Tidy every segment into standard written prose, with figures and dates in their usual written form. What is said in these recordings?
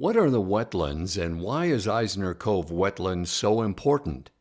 What are the wetlands and why is Eisner Cove Wetland so important?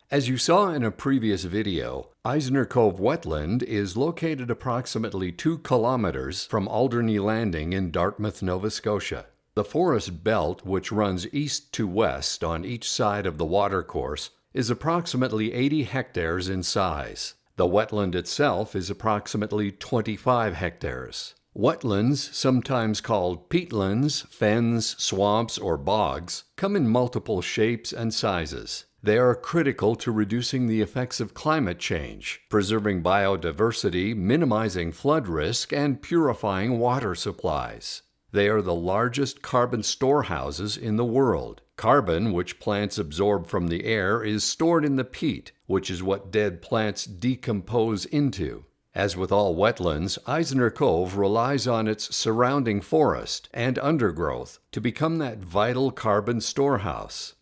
As you saw in a previous video, Eisner Cove Wetland is located approximately 2 kilometers from Alderney Landing in Dartmouth, Nova Scotia. The forest belt, which runs east to west on each side of the watercourse, is approximately 80 hectares in size. The wetland itself is approximately 25 hectares. Wetlands, sometimes called peatlands, fens, swamps, or bogs, come in multiple shapes and sizes. They are critical to reducing the effects of climate change, preserving biodiversity, minimizing flood risk, and purifying water supplies. They are the largest carbon storehouses in the world. Carbon, which plants absorb from the air, is stored in the peat, which is what dead plants decompose into. As with all wetlands, Eisner Cove relies on its surrounding forest and undergrowth to become that vital carbon storehouse.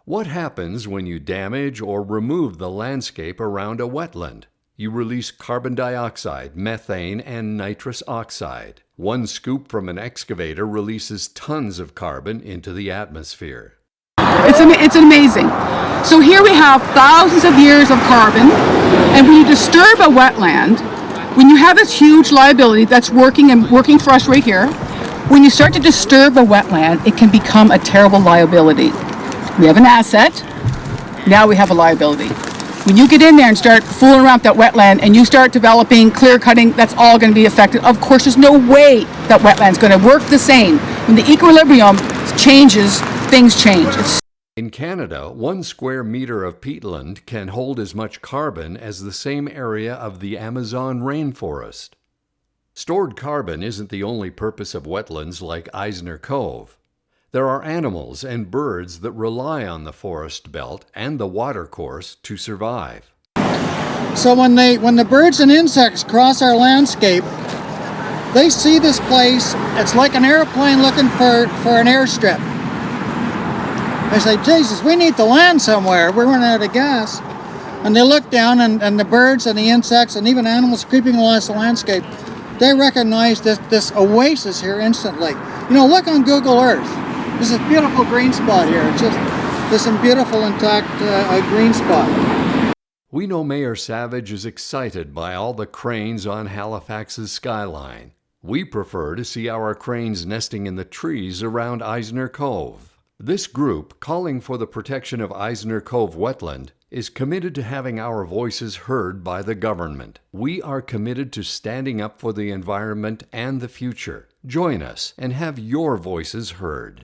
What happens when you damage or remove the landscape around a wetland? You release carbon dioxide, methane, and nitrous oxide. One scoop from an excavator releases tons of carbon into the atmosphere. It's amazing. So here we have thousands of years of carbon, and when you disturb a wetland, when you have this huge liability that's working for us right here, when you start to disturb a wetland, it can become a terrible liability. We have an asset, now we have a liability. When you get in there and start fooling around with that wetland and you start developing, clear cutting, that's all going to be affected. Of course, there's no way that wetland's going to work the same. When the equilibrium changes, things change. In Canada, 1 square meter of peatland can hold as much carbon as the same area of the Amazon rainforest. Stored carbon isn't the only purpose of wetlands like Eisner Cove. There are animals and birds that rely on the forest belt and the watercourse to survive. So when the birds and insects cross our landscape, they see this place. It's like an airplane looking for an airstrip. They say, Jesus, we need to land somewhere. We're running out of gas. And they look down, and the birds and the insects and even animals creeping along the landscape, they recognize this oasis here instantly. You know, look on Google Earth. There's a beautiful green spot here. It's just, there's some beautiful intact green spot. We know Mayor Savage is excited by all the cranes on Halifax's skyline. We prefer to see our cranes nesting in the trees around Eisner Cove. This group, calling for the protection of Eisner Cove Wetland, is committed to having our voices heard by the government. We are committed to standing up for the environment and the future. Join us and have your voices heard.